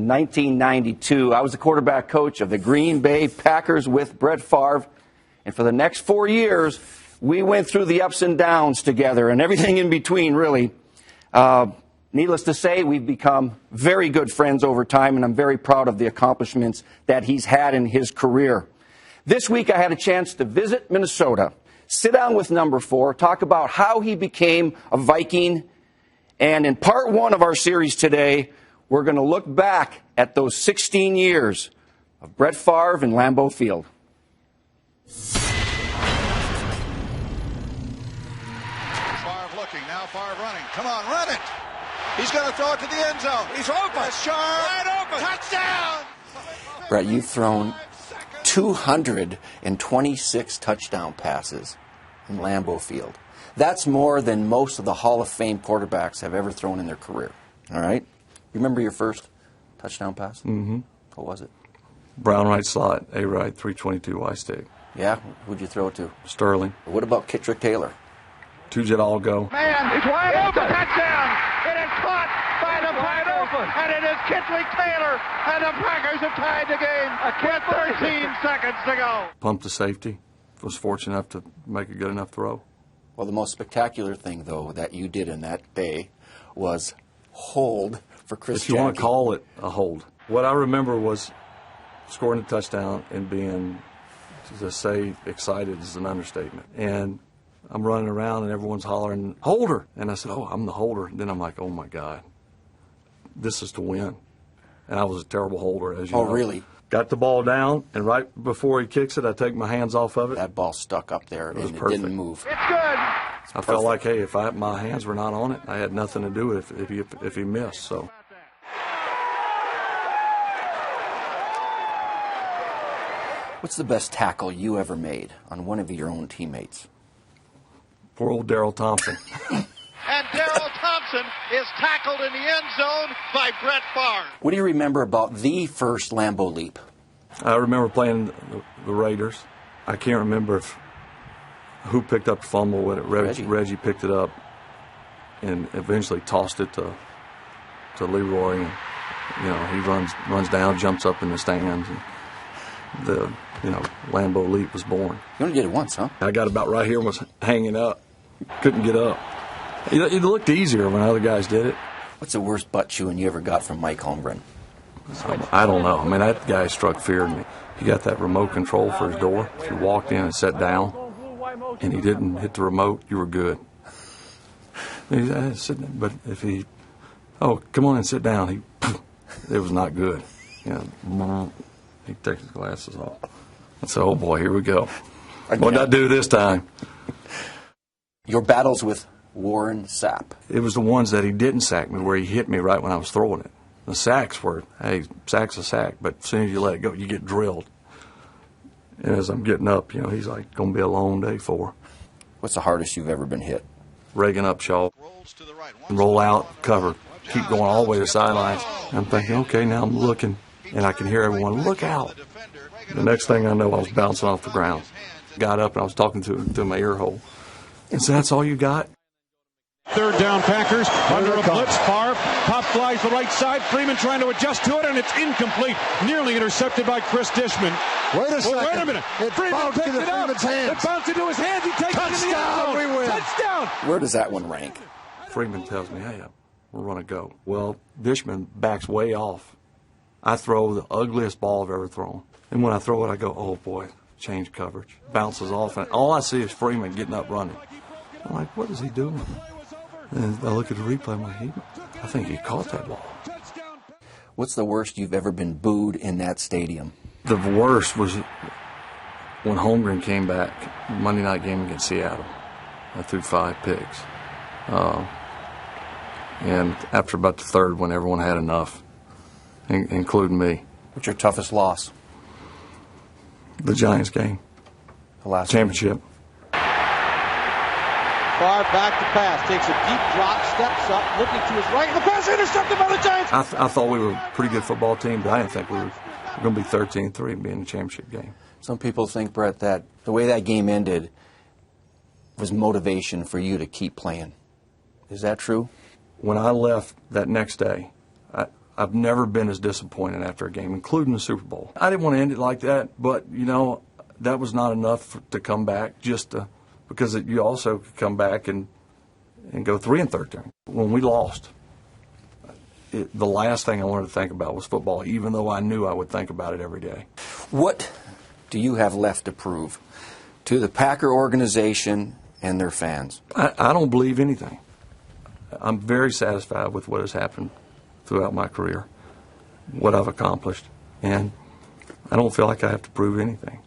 in 1992. I was the quarterback coach of the Green Bay Packers with Brett Favre. And for the next 4 years, we went through the ups and downs together and everything in between, really. Needless to say, we've become very good friends over time, and I'm very proud of the accomplishments that he's had in his career. This week, I had a chance to visit Minnesota, sit down with number 4, talk about how he became a Viking. And in part 1 of our series today, we're going to look back at those 16 years of Brett Favre in Lambeau Field. Favre looking, now Favre running. Come on, run it! He's going to throw it to the end zone. He's open. Sharp. Wide open. Touchdown! Brett, you've thrown 226 touchdown passes in Lambeau Field. That's more than most of the Hall of Fame quarterbacks have ever thrown in their career. All right? You remember your first touchdown pass? Mm-hmm. What was it? Brown right slot, A right, 322 Y stick. Yeah? Who'd you throw it to? Sterling. What about Kittrick Taylor? 2-jet all go. Man, it's wide open. Touchdown! It is caught by the Packers, and it is Kittrick Taylor, and the Packers have tied the game with 13 seconds to go. Pumped the safety. Was fortunate enough to make a good enough throw. Well, the most spectacular thing, though, that you did in that day was hold for Chris If you want to call it a hold. What I remember was scoring a touchdown and being, to say excited is an understatement. And I'm running around and everyone's hollering, holder! And I said, oh, I'm the holder. And then I'm like, oh, my God. This is to win. And I was a terrible holder, as you know. Oh, really? Got the ball down, and right before he kicks it, I take my hands off of it. That ball stuck up there, and it didn't move. It's good. I felt like, hey, if my hands were not on it, I had nothing to do with it if he missed. So. What's the best tackle you ever made on one of your own teammates? Poor old Darrell Thompson. And Darrell Thompson is tackled in the end zone by Brett Favre. What do you remember about the first Lambeau leap? I remember playing the Raiders. I can't remember who picked up the fumble with it. Reggie picked it up and eventually tossed it to Leroy. And, he runs down, jumps up in the stands, and the Lambeau leap was born. You only did it once, huh? I got about right here and was hanging up. Couldn't get up. It looked easier when other guys did it. What's the worst butt chewing you ever got from Mike Holmgren? I don't know. I mean, that guy struck fear in me. He got that remote control for his door. If you walked in and sat down and he didn't hit the remote, you were good. But if he, come on and sit down, it was not good. He takes his glasses off. I said, oh boy, here we go. What did I do this time? Your battles with Warren Sapp. It was the ones that he didn't sack me, where he hit me right when I was throwing it. The sacks were, hey, sack's a sack, but as soon as you let it go, you get drilled. And as I'm getting up, he's like, going to be a long day for. What's the hardest you've ever been hit? Reagan Upshaw. Roll out, cover, keep going all the way to the sidelines. I'm thinking, okay, now I'm looking, and I can hear everyone, look out. The next thing I know, I was bouncing off the ground. Got up, and I was talking to him through my ear hole. And so that's all you got? Third down Packers, under a blitz, Favre, pop flies the right side, Freeman trying to adjust to it, and it's incomplete, nearly intercepted by Chris Dishman. Wait a second. Wait a minute. Freeman picks it up. It bounced into his hands. He takes it in the end zone. We win. Touchdown. Where does that one rank? Freeman tells me, hey, we're going to go. Well, Dishman backs way off. I throw the ugliest ball I've ever thrown. And when I throw it, I go, oh, boy, change coverage. Bounces off, and all I see is Freeman getting up running. I'm like, what is he doing? And I look at the replay, I'm like, I think he caught that ball. What's the worst you've ever been booed in that stadium? The worst was when Holmgren came back, Monday night game against Seattle. I threw 5 picks. And after about the third, when everyone had enough, including me. What's your toughest loss? The Giants game. The last championship. Favre back to pass, takes a deep drop, steps up, looking to his right, and the pass intercepted by the Giants. I thought we were a pretty good football team, but I didn't think we were going to be 13-3 and be in the championship game. Some people think, Brett, that the way that game ended was motivation for you to keep playing. Is that true? When I left that next day, I've never been as disappointed after a game, including the Super Bowl. I didn't want to end it like that, but, that was not enough to come back because you also could come back and go 3-13. When we lost, the last thing I wanted to think about was football, even though I knew I would think about it every day. What do you have left to prove to the Packer organization and their fans? I don't believe anything. I'm very satisfied with what has happened throughout my career, what I've accomplished, and I don't feel like I have to prove anything.